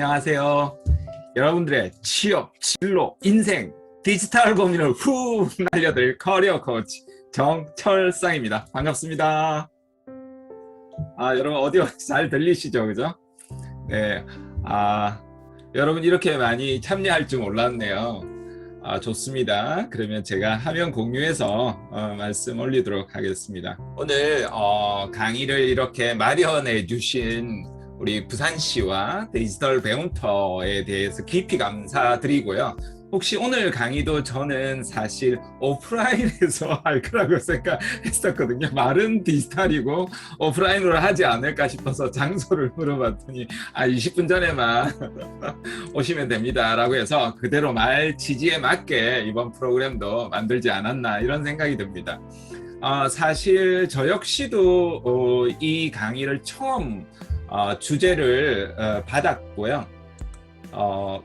안녕하세요. 여러분들의 취업, 진로, 인생, 디지털 고민을 후 날려드릴 커리어 코치 정철상입니다. 반갑습니다. 여러분 오디오 잘 들리시죠? 그죠? 네. 여러분 이렇게 많이 참여할 줄 몰랐네요. 좋습니다. 그러면 제가 화면 공유해서 말씀 올리도록 하겠습니다. 오늘 강의를 이렇게 마련해 주신 우리 부산시와 디지털 배움터에 대해서 깊이 감사드리고요. 혹시 오늘 강의도 저는 사실 오프라인에서 할 거라고 생각했었거든요. 말은 디지털이고 오프라인으로 하지 않을까 싶어서 장소를 물어봤더니 20분 전에만 오시면 됩니다 라고 해서 그대로 말 취지에 맞게 이번 프로그램도 만들지 않았나 이런 생각이 듭니다. 사실 저 역시도 이 강의를 처음 주제를 받았고요.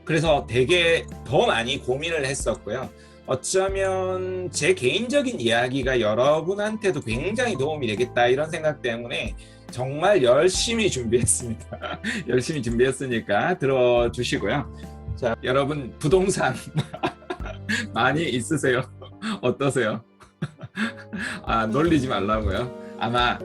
그래서 되게 더 많이 고민을 했었고요. 어쩌면 제 개인적인 이야기가 여러분한테도 굉장히 도움이 되겠다 이런 생각 때문에 정말 열심히 준비했습니다. 열심히 준비했으니까 들어주시고요. 자, 여러분 부동산 많이 있으세요? 어떠세요? 놀리지 말라고요. 아마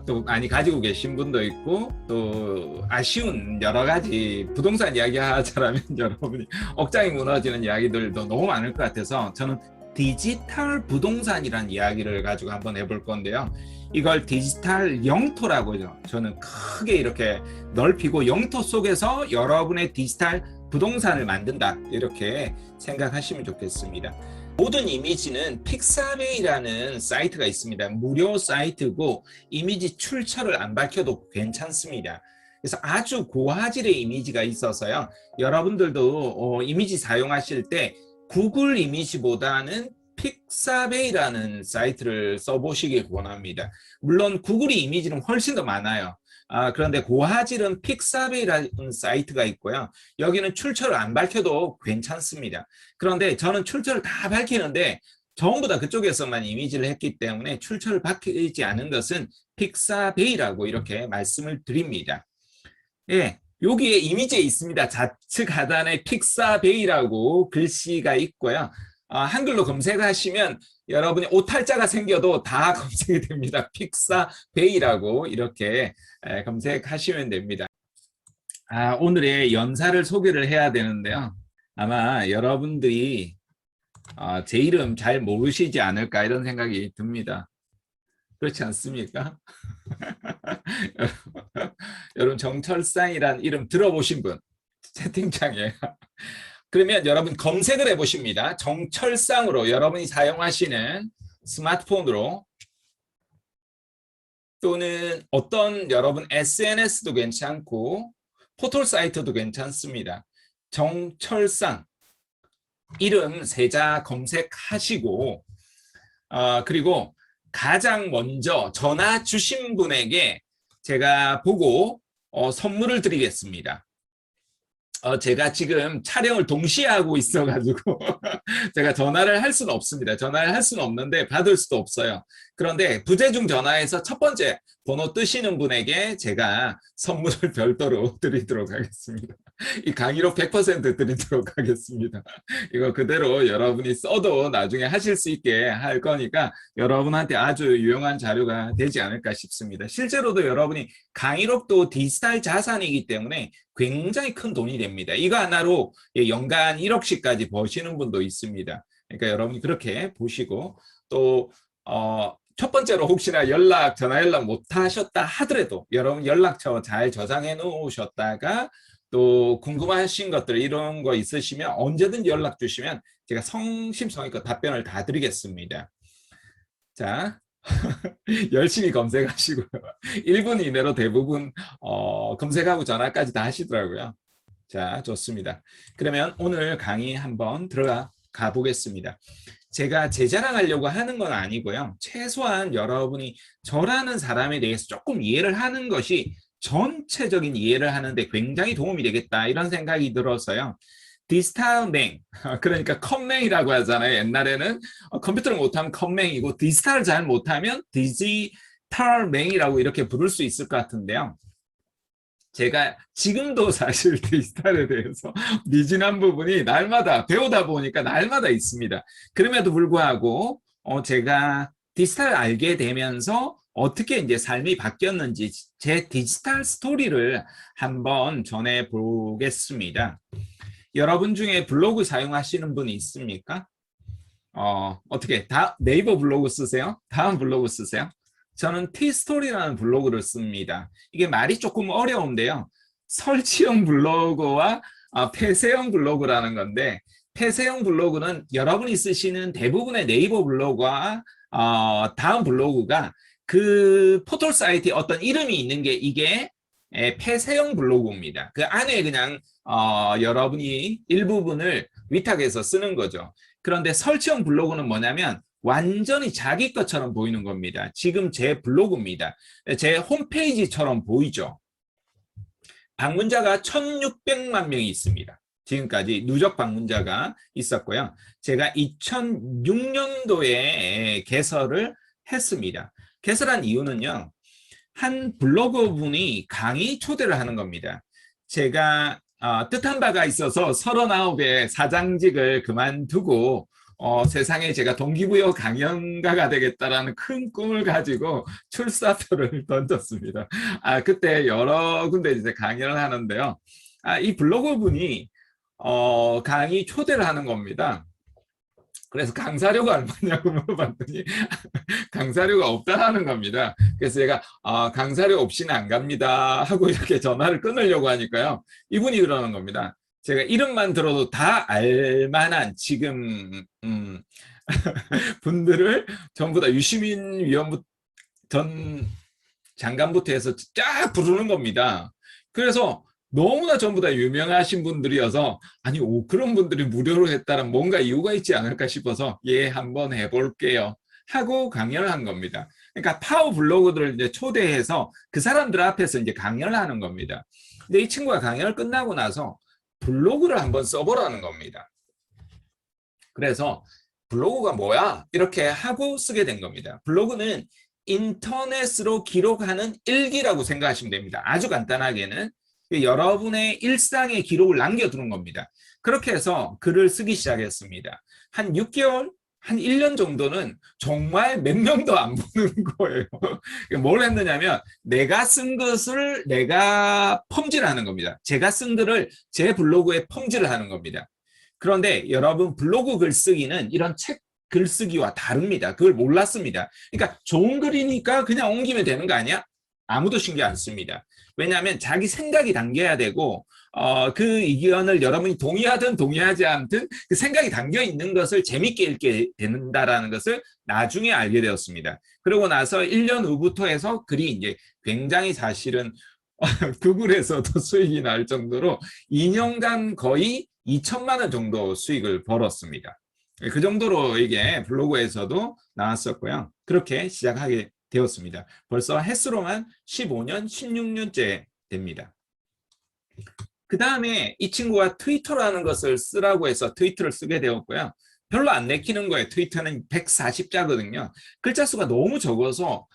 또 많이 가지고 계신 분도 있고 또 아쉬운 여러 가지 부동산 이야기 하자라면 여러분이 억장이 무너지는 이야기들도 너무 많을 것 같아서 저는 디지털 부동산이라는 이야기를 가지고 한번 해볼 건데요. 이걸 디지털 영토라고 하죠. 저는 크게 이렇게 넓히고 영토 속에서 여러분의 디지털 부동산을 만든다 이렇게 생각하시면 좋겠습니다. 모든 이미지는 픽사베이라는 사이트가 있습니다. 무료 사이트고 이미지 출처를 안 밝혀도 괜찮습니다. 그래서 아주 고화질의 이미지가 있어서요. 여러분들도 이미지 사용하실 때 구글 이미지보다는 픽사베이라는 사이트를 써보시길 권합니다. 물론 구글이 이미지는 훨씬 더 많아요. 그런데 고화질은 픽사베이라는 사이트가 있고요. 여기는 출처를 안 밝혀도 괜찮습니다. 그런데 저는 출처를 다 밝히는데 전부 다 그쪽에서만 이미지를 했기 때문에 출처를 밝히지 않은 것은 픽사베이라고 이렇게 말씀을 드립니다. 예, 여기에 이미지에 있습니다. 좌측 하단에 픽사베이라고 글씨가 있고요. 한글로 검색하시면 여러분이 오탈자가 생겨도 다 검색이 됩니다. 픽사베이라고 이렇게 검색하시면 됩니다. 오늘의 연사를 소개를 해야 되는데요. 아마 여러분들이 제 이름 잘 모르시지 않을까 이런 생각이 듭니다. 그렇지 않습니까? 여러분 정철상이란 이름 들어보신 분 채팅창에 그러면 여러분 검색을 해보십니다. 정철상으로 여러분이 사용하시는 스마트폰으로 또는 어떤 여러분 SNS도 괜찮고 포털 사이트도 괜찮습니다. 정철상 이름 세자 검색하시고 그리고 가장 먼저 전화 주신 분에게 제가 보고 선물을 드리겠습니다. 제가 지금 촬영을 동시에 하고 있어가지고 제가 전화를 할 수는 없습니다. 전화를 할 수는 없는데 받을 수도 없어요. 그런데 부재중 전화에서 첫 번째 번호 뜨시는 분에게 제가 선물을 별도로 드리도록 하겠습니다. 이 강의로 100% 드리도록 하겠습니다. 이거 그대로 여러분이 써도 나중에 하실 수 있게 할 거니까 여러분한테 아주 유용한 자료가 되지 않을까 싶습니다. 실제로도 여러분이 강의록도 디지털 자산이기 때문에 굉장히 큰 돈이 됩니다. 이거 하나로 연간 1억씩까지 버시는 분도 있습니다. 그러니까 여러분이 그렇게 보시고 또 첫 번째로 혹시나 전화 연락 못 하셨다 하더라도 여러분 연락처 잘 저장해 놓으셨다가 또 궁금하신 것들 이런 거 있으시면 언제든지 연락 주시면 제가 성심성의껏 답변을 다 드리겠습니다. 자, 열심히 검색하시고요. 1분 이내로 대부분 검색하고 전화까지 다 하시더라고요. 자, 좋습니다. 그러면 오늘 강의 한번 들어가 보겠습니다. 제가 제 자랑하려고 하는 건 아니고요. 최소한 여러분이 저라는 사람에 대해서 조금 이해를 하는 것이 전체적인 이해를 하는데 굉장히 도움이 되겠다 이런 생각이 들어서요. 디지털맹, 그러니까 컴맹이라고 하잖아요. 옛날에는 컴퓨터를 못하면 컴맹이고 디지털을 잘 못하면 디지털맹이라고 이렇게 부를 수 있을 것 같은데요. 제가 지금도 사실 디지털에 대해서 미진한 부분이 날마다 배우다 보니까 날마다 있습니다. 그럼에도 불구하고 제가 디지털을 알게 되면서 어떻게 이제 삶이 바뀌었는지 제 디지털 스토리를 한번 전해 보겠습니다. 여러분 중에 블로그 사용하시는 분이 있습니까? 어떻게 네이버 블로그 쓰세요? 다음 블로그 쓰세요? 저는 티스토리라는 블로그를 씁니다. 이게 말이 조금 어려운데요. 설치형 블로그와 폐쇄형 블로그라는 건데, 폐쇄형 블로그는 여러분이 쓰시는 대부분의 네이버 블로그와 다음 블로그가 그 포털 사이트에 어떤 이름이 있는 게 이게 폐쇄형 블로그입니다. 그 안에 그냥 여러분이 일부분을 위탁해서 쓰는 거죠. 그런데 설치형 블로그는 뭐냐면 완전히 자기 것처럼 보이는 겁니다. 지금 제 블로그입니다. 제 홈페이지처럼 보이죠. 방문자가 1600만 명이 있습니다. 지금까지 누적 방문자가 있었고요. 제가 2006년도에 개설을 했습니다. 개설한 이유는요. 한 블로거 분이 강의 초대를 하는 겁니다. 제가 뜻한 바가 있어서 39의 사장직을 그만두고 세상에 제가 동기부여 강연가가 되겠다라는 큰 꿈을 가지고 출사표를 던졌습니다. 그때 여러 군데 이제 강연을 하는데요. 이 블로거 분이 강의 초대를 하는 겁니다. 그래서 강사료가 얼마냐고 물어봤더니 강사료가 없다라는 겁니다. 그래서 제가 강사료 없이는 안 갑니다 하고 이렇게 전화를 끊으려고 하니까요. 이분이 그러는 겁니다. 제가 이름만 들어도 다 알만한 지금 분들을 전부 다 유시민 위원부 전 장관부터 해서 쫙 부르는 겁니다. 그래서 너무나 전부 다 유명하신 분들이어서 아니 그런 분들이 무료로 했다면 뭔가 이유가 있지 않을까 싶어서 예 한번 해볼게요 하고 강연을 한 겁니다. 그러니까 파워 블로거들을 이제 초대해서 그 사람들 앞에서 이제 강연을 하는 겁니다. 근데 이 친구가 강연을 끝나고 나서 블로그를 한번 써보라는 겁니다. 그래서 블로그가 뭐야? 이렇게 하고 쓰게 된 겁니다. 블로그는 인터넷으로 기록하는 일기라고 생각하시면 됩니다. 아주 간단하게는 여러분의 일상의 기록을 남겨두는 겁니다. 그렇게 해서 글을 쓰기 시작했습니다. 한 6개월, 한 1년 정도는 정말 몇 명도 안 보는 거예요. 뭘 했느냐면 내가 쓴 것을 내가 펌질하는 겁니다. 제가 쓴 글을 제 블로그에 펌질을 하는 겁니다. 그런데 여러분 블로그 글쓰기는 이런 책 글쓰기와 다릅니다. 그걸 몰랐습니다. 그러니까 좋은 글이니까 그냥 옮기면 되는 거 아니야? 아무도 신경 안 씁니다. 왜냐하면 자기 생각이 담겨야 되고 그 의견을 여러분이 동의하든 동의하지 않든 그 생각이 담겨 있는 것을 재밌게 읽게 된다라는 것을 나중에 알게 되었습니다. 그러고 나서 1년 후부터 해서 글이 이제 굉장히 사실은 구글에서도 수익이 날 정도로 2년간 거의 2천만 원 정도 수익을 벌었습니다. 그 정도로 이게 블로그에서도 나왔었고요. 그렇게 시작하게 되었습니다. 벌써 횟수로만 15년, 16년째 됩니다. 그 다음에 이 친구가 트위터라는 것을 쓰라고 해서 트위터를 쓰게 되었고요. 별로 안 내키는 거예요. 트위터는 140자거든요. 글자 수가 너무 적어서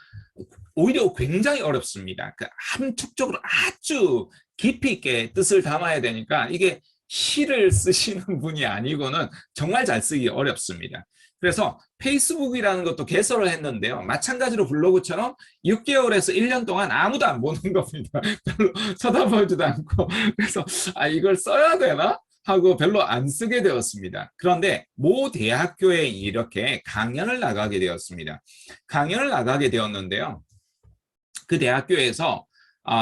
오히려 굉장히 어렵습니다. 함축적으로 아주 깊이 있게 뜻을 담아야 되니까 이게 시를 쓰시는 분이 아니고는 정말 잘 쓰기 어렵습니다. 그래서 페이스북이라는 것도 개설을 했는데요. 마찬가지로 블로그처럼 6개월에서 1년 동안 아무도 안 보는 겁니다. 별로 쳐다보지도 않고. 그래서 이걸 써야 되나? 하고 별로 안 쓰게 되었습니다. 그런데 모 대학교에 이렇게 강연을 나가게 되었습니다. 강연을 나가게 되었는데요. 그 대학교에서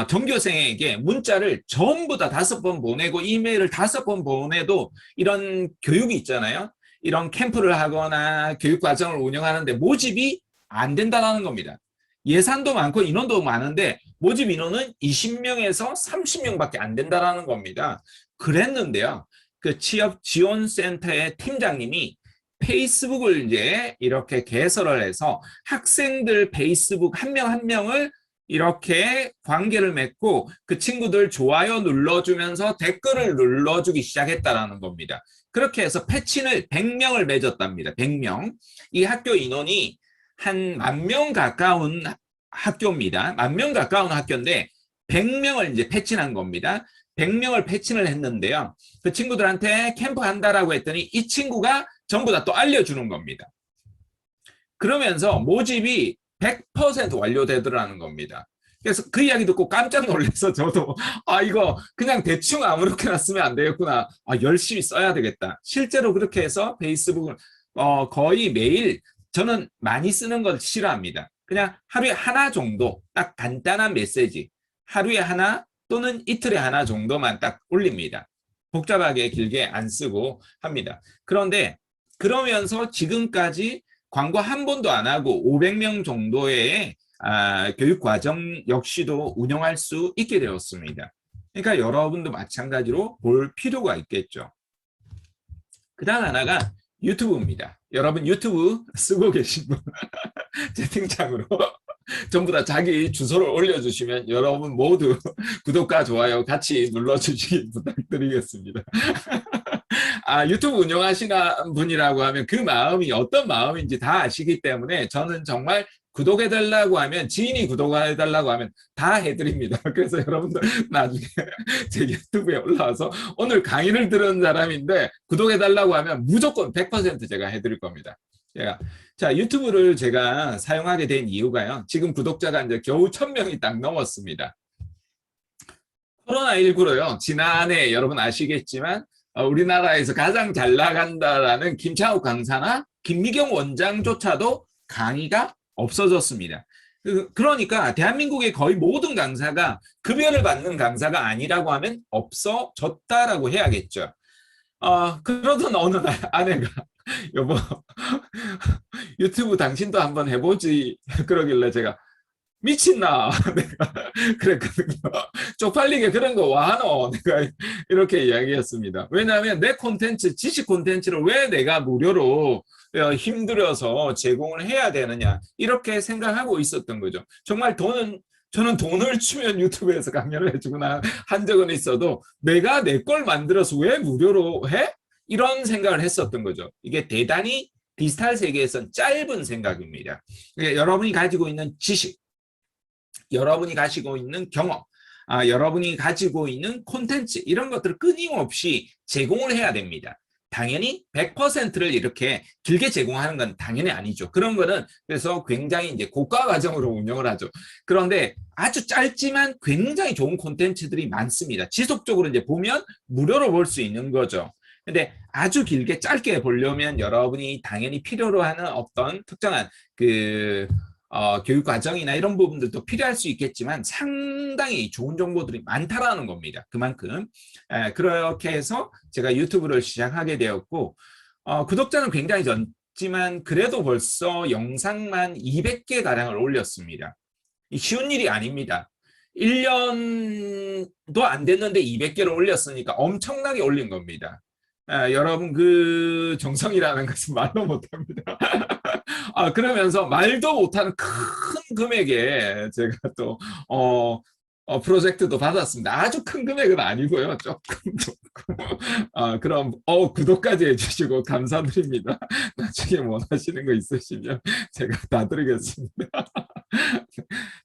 전교생에게 문자를 전부 다 5번 보내고 이메일을 5번 보내도 이런 교육이 있잖아요. 이런 캠프를 하거나 교육 과정을 운영하는데 모집이 안 된다는 겁니다. 예산도 많고 인원도 많은데 모집 인원은 20명에서 30명밖에 안 된다는 겁니다. 그랬는데요. 그 취업 지원센터의 팀장님이 페이스북을 이제 이렇게 개설을 해서 학생들 페이스북 한 명 한 명을 이렇게 관계를 맺고 그 친구들 좋아요 눌러주면서 댓글을 눌러주기 시작했다는 겁니다. 그렇게 해서 패친을 100명을 맺었답니다. 100명. 이 학교 인원이 한 10,000명 가까운 학교입니다. 10,000명 가까운 학교인데 100명을 이제 패친한 겁니다. 100명을 패친을 했는데요. 그 친구들한테 캠프 한다라고 했더니 이 친구가 전부 다 또 알려주는 겁니다. 그러면서 모집이 100% 완료되더라는 겁니다. 그래서 그 이야기 듣고 깜짝 놀라서 저도 이거 그냥 대충 아무렇게나 쓰면 안 되겠구나. 열심히 써야 되겠다. 실제로 그렇게 해서 페이스북을 거의 매일, 저는 많이 쓰는 걸 싫어합니다. 그냥 하루에 하나 정도 딱 간단한 메시지, 하루에 하나 또는 이틀에 하나 정도만 딱 올립니다. 복잡하게 길게 안 쓰고 합니다. 그런데 그러면서 지금까지 광고 한 번도 안 하고 500명 정도의 교육 과정 역시도 운영할 수 있게 되었습니다. 그러니까 여러분도 마찬가지로 볼 필요가 있겠죠. 그다음 하나가 유튜브입니다. 여러분 유튜브 쓰고 계신 분 채팅창으로 전부 다 자기 주소를 올려주시면 여러분 모두 구독과 좋아요 같이 눌러주시기 부탁드리겠습니다. 유튜브 운영하시는 분이라고 하면 그 마음이 어떤 마음인지 다 아시기 때문에 저는 정말 구독해달라고 하면, 지인이 구독해달라고 하면 다 해드립니다. 그래서 여러분들 나중에 제 유튜브에 올라와서 오늘 강의를 들은 사람인데 구독해달라고 하면 무조건 100% 제가 해드릴 겁니다. 자, 유튜브를 제가 사용하게 된 이유가요. 지금 구독자가 이제 겨우 1000명이 딱 넘었습니다. 코로나19로요. 지난해 여러분 아시겠지만 우리나라에서 가장 잘 나간다라는 김창욱 강사나 김미경 원장조차도 강의가 없어졌습니다. 그러니까 대한민국의 거의 모든 강사가 급여를 받는 강사가 아니라고 하면 없어졌다라고 해야겠죠. 그러던 어느 날 아내가 여보 유튜브 당신도 한번 해보지 그러길래 제가 미친나 내가 그랬거든요. 쪽팔리게 그런 거 와노 내가 이렇게 이야기했습니다. 왜냐하면 내 콘텐츠, 지식 콘텐츠를 왜 내가 무료로 힘들어서 제공을 해야 되느냐 이렇게 생각하고 있었던 거죠. 정말 저는 돈을 주면 유튜브에서 강연을 해주거나 한 적은 있어도 내가 내 걸 만들어서 왜 무료로 해? 이런 생각을 했었던 거죠. 이게 대단히 디지털 세계에선 짧은 생각입니다. 그러니까 여러분이 가지고 있는 지식, 여러분이 가지고 있는 경험, 여러분이 가지고 있는 콘텐츠 이런 것들을 끊임없이 제공을 해야 됩니다. 당연히 100%를 이렇게 길게 제공하는 건 당연히 아니죠. 그런 거는 그래서 굉장히 이제 고가 과정으로 운영을 하죠. 그런데 아주 짧지만 굉장히 좋은 콘텐츠들이 많습니다. 지속적으로 이제 보면 무료로 볼 수 있는 거죠. 근데 아주 길게 짧게 보려면 여러분이 당연히 필요로 하는 어떤 특정한 교육 과정이나 이런 부분들도 필요할 수 있겠지만 상당히 좋은 정보들이 많다라는 겁니다. 그만큼 그렇게 해서 제가 유튜브를 시작하게 되었고 구독자는 굉장히 적지만 그래도 벌써 영상만 200개 가량을 올렸습니다. 쉬운 일이 아닙니다. 1년도 안 됐는데 200개를 올렸으니까 엄청나게 올린 겁니다. 여러분 그 정성이라는 것은 말로 못합니다. 그러면서 말도 못하는 큰 금액에 제가 또 프로젝트도 받았습니다. 아주 큰 금액은 아니고요. 조금 그럼 구독까지 해주시고 감사드립니다. 나중에 원하시는 거 있으시면 제가 다 드리겠습니다.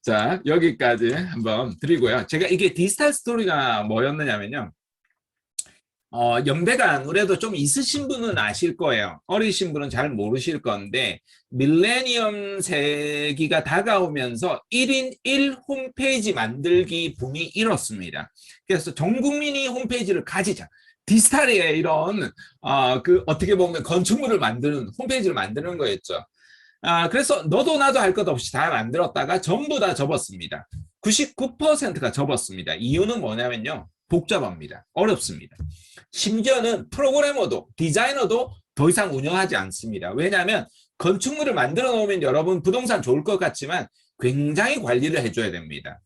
자, 여기까지 한번 드리고요. 제가 이게 디지털 스토리가 뭐였느냐면요. 연배가 아무래도 좀 있으신 분은 아실 거예요. 어리신 분은 잘 모르실 건데 밀레니엄 세기가 다가오면서 1인 1 홈페이지 만들기 붐이 일었습니다. 그래서 전 국민이 홈페이지를 가지자. 디지털의 이런 어떻게 보면 건축물을 만드는 홈페이지를 만드는 거였죠. 그래서 너도 나도 할 것 없이 다 만들었다가 전부 다 접었습니다. 99%가 접었습니다. 이유는 뭐냐면요. 복잡합니다. 어렵습니다. 심지어는 프로그래머도 디자이너도 더 이상 운영하지 않습니다. 왜냐하면 건축물을 만들어 놓으면 여러분 부동산 좋을 것 같지만 굉장히 관리를 해줘야 됩니다.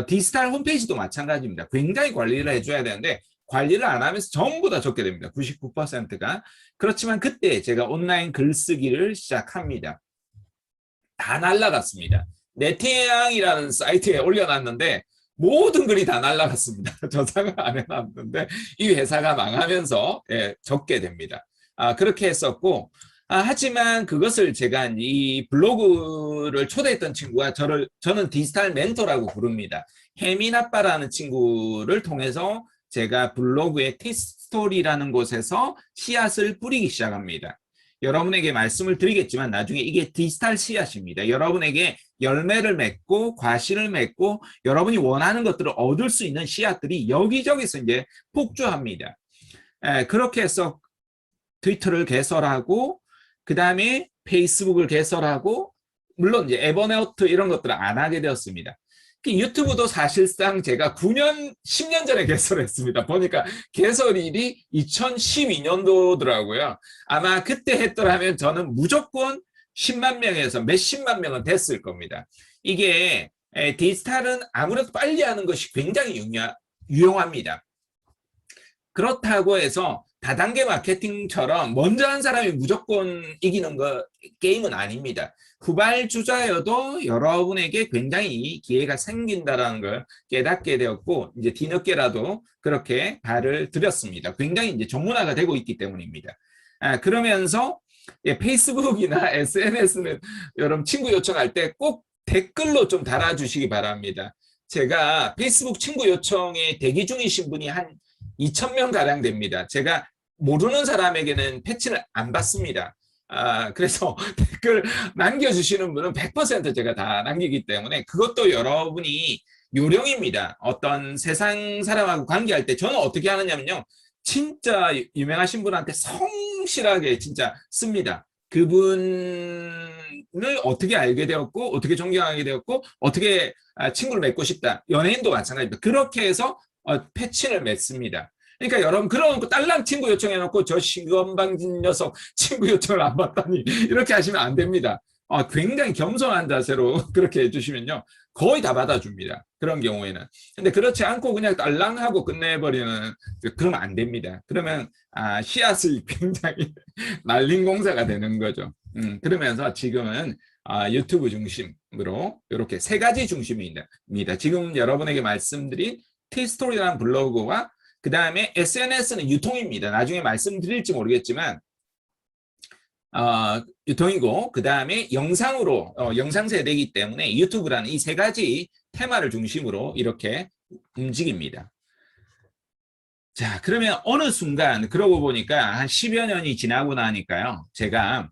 디지털 홈페이지도 마찬가지입니다. 굉장히 관리를 해줘야 되는데 관리를 안 하면서 전부 다 적게 됩니다. 99%가. 그렇지만 그때 제가 온라인 글쓰기를 시작합니다. 다 날라갔습니다. 네티양이라는 사이트에 올려놨는데 모든 글이 다 날라갔습니다. 저장을 안 해놨는데 이 회사가 망하면서 적게 됩니다. 그렇게 했었고 하지만 그것을 제가 이 블로그를 초대했던 친구가 저는 디지털 멘토라고 부릅니다. 혜민 아빠라는 친구를 통해서 제가 블로그의 티스토리라는 곳에서 씨앗을 뿌리기 시작합니다. 여러분에게 말씀을 드리겠지만 나중에 이게 디지털 씨앗입니다. 여러분에게 열매를 맺고 과실을 맺고 여러분이 원하는 것들을 얻을 수 있는 씨앗들이 여기저기서 이제 폭주합니다. 그렇게 해서 트위터를 개설하고 그 다음에 페이스북을 개설하고 물론 이제 에버노트 이런 것들을 안 하게 되었습니다. 유튜브도 사실상 제가 9년, 10년 전에 개설했습니다. 보니까 개설일이 2012년도더라고요. 아마 그때 했더라면 저는 무조건 10만 명에서 몇십만 명은 됐을 겁니다. 이게 디지털은 아무래도 빨리 하는 것이 굉장히 유용합니다. 그렇다고 해서 다단계 마케팅처럼 먼저 한 사람이 무조건 이기는 게임은 아닙니다. 후발주자여도 여러분에게 굉장히 기회가 생긴다는 걸 깨닫게 되었고 이제 뒤늦게라도 그렇게 발을 들였습니다. 굉장히 이제 전문화가 되고 있기 때문입니다. 그러면서 페이스북이나 SNS는 여러분 친구 요청할 때 꼭 댓글로 좀 달아주시기 바랍니다. 제가 페이스북 친구 요청에 대기 중이신 분이 한 2,000명 가량 됩니다. 제가 모르는 사람에게는 패치를 안 받습니다. 그래서 댓글 남겨주시는 분은 100% 제가 다 남기기 때문에 그것도 여러분이 요령입니다. 어떤 세상 사람하고 관계할 때 저는 어떻게 하느냐면요. 진짜 유명하신 분한테 성실하게 진짜 씁니다. 그분을 어떻게 알게 되었고 어떻게 존경하게 되었고 어떻게 친구를 맺고 싶다. 연예인도 마찬가지입니다. 그렇게 해서 패친을 맺습니다. 그러니까 여러분 그런 거 딸랑 친구 요청해놓고 저 시건방진 녀석 친구 요청을 안 받다니 이렇게 하시면 안 됩니다. 굉장히 겸손한 자세로 그렇게 해주시면요 거의 다 받아줍니다. 그런 경우에는. 근데 그렇지 않고 그냥 딸랑하고 끝내버리는 그러면 안 됩니다. 그러면 씨앗이 굉장히 날린 공사가 되는 거죠. 그러면서 지금은 유튜브 중심으로 이렇게 세 가지 중심입니다. 지금 여러분에게 말씀드린 티스토리라는 블로그와 그 다음에 SNS는 유통입니다. 나중에 말씀드릴지 모르겠지만 유통이고 그 다음에 영상으로 영상 세대이기 때문에 유튜브라는 이 세 가지 테마를 중심으로 이렇게 움직입니다. 자, 그러면 어느 순간 그러고 보니까 한 10여 년이 지나고 나니까요. 제가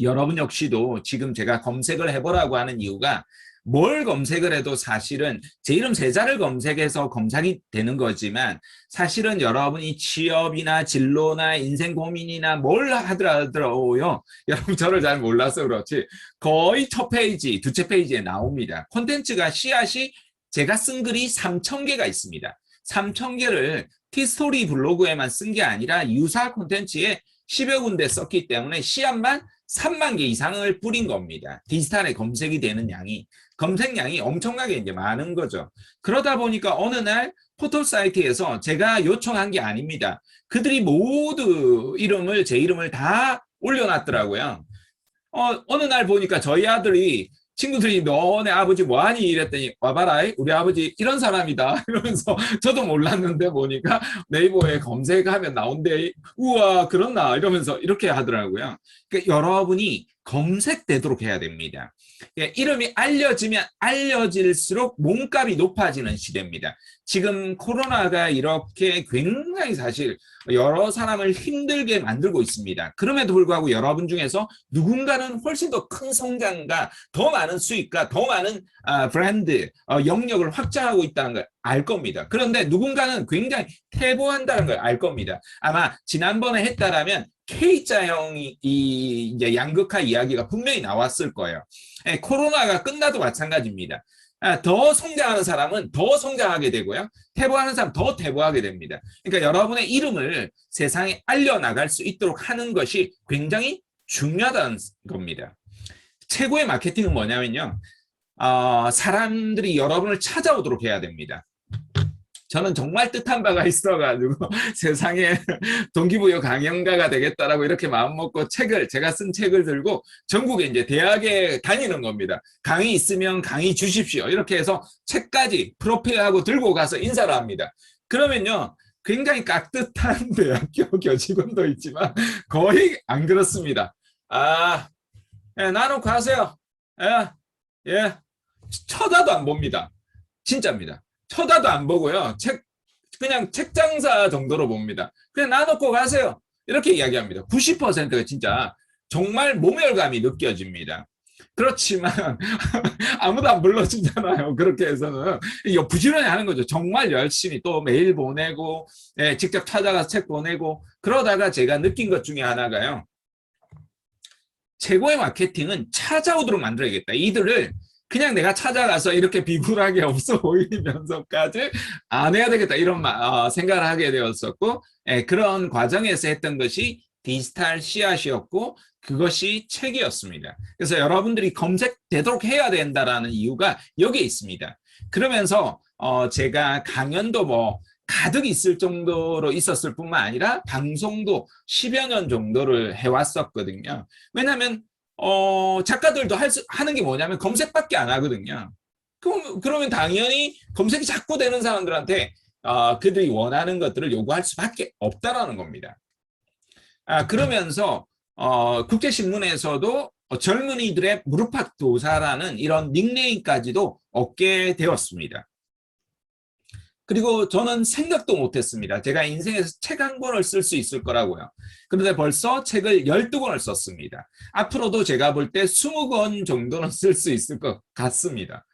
여러분 역시도 지금 제가 검색을 해보라고 하는 이유가 뭘 검색을 해도 사실은 제 이름 세 자를 검색해서 검색이 되는 거지만 사실은 여러분이 취업이나 진로나 인생 고민이나 뭘 하더라도요. 여러분 저를 잘 몰라서 그렇지 거의 첫 페이지, 두째 페이지에 나옵니다. 콘텐츠가 씨앗이 제가 쓴 글이 3,000개가 있습니다. 3,000개를 티스토리 블로그에만 쓴 게 아니라 유사 콘텐츠에 10여 군데 썼기 때문에 씨앗만 3만 개 이상을 뿌린 겁니다. 디지털에 검색이 되는 양이. 검색량이 엄청나게 이제 많은 거죠. 그러다 보니까 어느 날 포털 사이트에서 제가 요청한 게 아닙니다. 그들이 모두 제 이름을 다 올려놨더라고요. 어느 날 보니까 저희 아들이 친구들이 너네 아버지 뭐하니 이랬더니 와봐라 우리 아버지 이런 사람이다 이러면서 저도 몰랐는데 보니까 네이버에 검색하면 나온대 우와 그렇나 이러면서 이렇게 하더라고요. 그러니까 여러분이 검색되도록 해야 됩니다. 이름이 알려지면 알려질수록 몸값이 높아지는 시대입니다. 지금 코로나가 이렇게 굉장히 사실 여러 사람을 힘들게 만들고 있습니다. 그럼에도 불구하고 여러분 중에서 누군가는 훨씬 더 큰 성장과 더 많은 수익과 더 많은 브랜드, 영역을 확장하고 있다는 걸 알 겁니다. 그런데 누군가는 굉장히 퇴보한다는 걸 알 겁니다. 아마 지난번에 했다라면 K자형이 이제 양극화 이야기가 분명히 나왔을 거예요. 코로나가 끝나도 마찬가지입니다. 더 성장하는 사람은 더 성장하게 되고요. 퇴보하는 사람 더 퇴보하게 됩니다. 그러니까 여러분의 이름을 세상에 알려나갈 수 있도록 하는 것이 굉장히 중요하다는 겁니다. 최고의 마케팅은 뭐냐면요. 사람들이 여러분을 찾아오도록 해야 됩니다. 저는 정말 뜻한 바가 있어가지고 세상에 동기부여 강연가가 되겠다라고 이렇게 마음먹고 제가 쓴 책을 들고 전국에 이제 대학에 다니는 겁니다. 강의 있으면 강의 주십시오. 이렇게 해서 책까지 프로필하고 들고 가서 인사를 합니다. 그러면요. 굉장히 깍듯한 대학교 교직원도 있지만 거의 안 그렇습니다. 예, 나눠 가세요. 예, 예. 쳐다도 안 봅니다. 진짜입니다. 쳐다도 안 보고요. 그냥 책장사 정도로 봅니다. 그냥 놔놓고 가세요. 이렇게 이야기합니다. 90%가 진짜 정말 모멸감이 느껴집니다. 그렇지만 아무도 안 불러주잖아요. 그렇게 해서는 이거 부지런히 하는 거죠. 정말 열심히 또 메일 보내고 직접 찾아가서 책 보내고 그러다가 제가 느낀 것 중에 하나가요. 최고의 마케팅은 찾아오도록 만들어야겠다. 이들을 그냥 내가 찾아가서 이렇게 비굴하게 없어 보이면서까지 안 해야 되겠다. 이런 생각을 하게 되었었고 그런 과정에서 했던 것이 디지털 씨앗이었고 그것이 책이었습니다. 그래서 여러분들이 검색되도록 해야 된다라는 이유가 여기에 있습니다. 그러면서 제가 강연도 뭐 가득 있을 정도로 있었을 뿐만 아니라 방송도 10여 년 정도를 해왔었거든요. 왜냐하면 작가들도 하는 게 뭐냐면 검색밖에 안 하거든요. 그러면 당연히 검색이 자꾸 되는 사람들한테 그들이 원하는 것들을 요구할 수밖에 없다라는 겁니다. 그러면서 국제신문에서도 젊은이들의 무릎팍 도사라는 이런 닉네임까지도 얻게 되었습니다. 그리고 저는 생각도 못했습니다. 제가 인생에서 책 한 권을 쓸 수 있을 거라고요. 그런데 벌써 책을 12권을 썼습니다. 앞으로도 제가 볼 때 20권 정도는 쓸 수 있을 것 같습니다.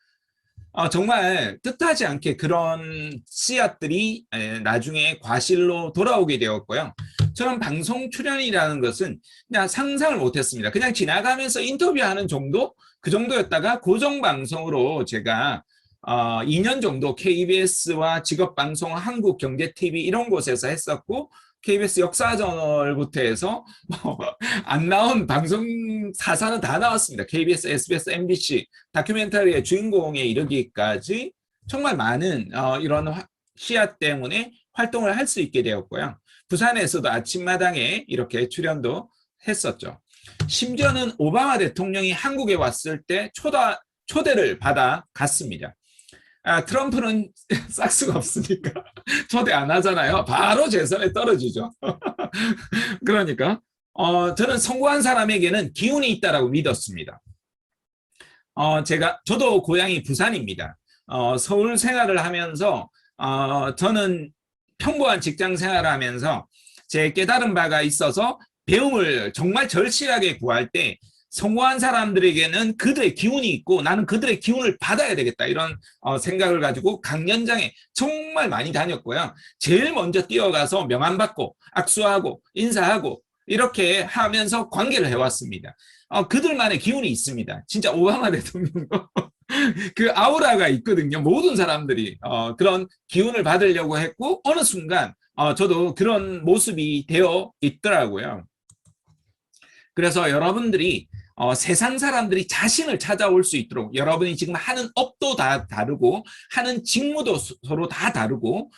정말 뜻하지 않게 그런 씨앗들이 나중에 과실로 돌아오게 되었고요. 저는 방송 출연이라는 것은 그냥 상상을 못했습니다. 그냥 지나가면서 인터뷰하는 정도? 그 정도였다가 고정방송으로 제가 2년 정도 KBS와 직업방송, 한국경제TV 이런 곳에서 했었고 KBS 역사저널부터 해서 안 나온 방송 사사는 다 나왔습니다. KBS, SBS, MBC 다큐멘터리의 주인공에 이르기까지 정말 많은 이런 씨앗 때문에 활동을 할 수 있게 되었고요. 부산에서도 아침마당에 이렇게 출연도 했었죠. 심지어는 오바마 대통령이 한국에 왔을 때 초대를 받아 갔습니다. 트럼프는 싹수가 없으니까 초대 안 하잖아요. 바로 재선에 떨어지죠. 그러니까 저는 성공한 사람에게는 기운이 있다라고 믿었습니다. 저도 고향이 부산입니다. 서울 생활을 하면서 저는 평범한 직장 생활을 하면서 제 깨달은 바가 있어서 배움을 정말 절실하게 구할 때 성공한 사람들에게는 그들의 기운이 있고 나는 그들의 기운을 받아야 되겠다 이런 생각을 가지고 강연장에 정말 많이 다녔고요. 제일 먼저 뛰어가서 명함 받고 악수하고 인사하고 이렇게 하면서 관계를 해왔습니다. 그들만의 기운이 있습니다. 진짜 오바마 대통령도 그 아우라가 있거든요. 모든 사람들이 그런 기운을 받으려고 했고 어느 순간 저도 그런 모습이 되어 있더라고요. 그래서 여러분들이 세상 사람들이 자신을 찾아올 수 있도록 여러분이 지금 하는 업도 다 다르고 하는 직무도 서로 다 다르고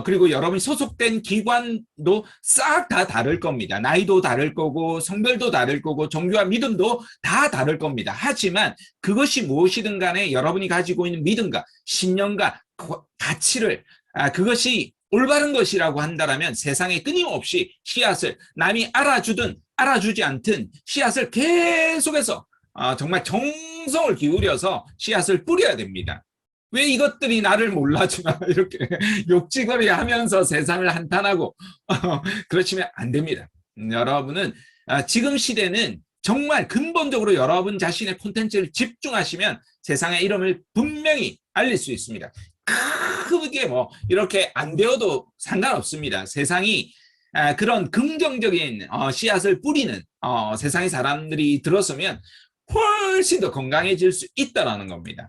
그리고 여러분이 소속된 기관도 싹 다 다를 겁니다. 나이도 다를 거고 성별도 다를 거고 종교와 믿음도 다 다를 겁니다. 하지만 그것이 무엇이든 간에 여러분이 가지고 있는 믿음과 신념과 가치를 그것이 올바른 것이라고 한다면 세상에 끊임없이 씨앗을 남이 알아주든 알아주지 않든 씨앗을 계속해서 정말 정성을 기울여서 씨앗을 뿌려야 됩니다. 왜 이것들이 나를 몰라주나 이렇게 욕지거리 하면서 세상을 한탄하고 그러시면 안 됩니다. 여러분은 지금 시대는 정말 근본적으로 여러분 자신의 콘텐츠를 집중하시면 세상의 이름을 분명히 알릴 수 있습니다. 크게 뭐 이렇게 안 되어도 상관없습니다. 세상이 그런 긍정적인 씨앗을 뿌리는 세상의 사람들이 들어서면 훨씬 더 건강해질 수 있다는 겁니다.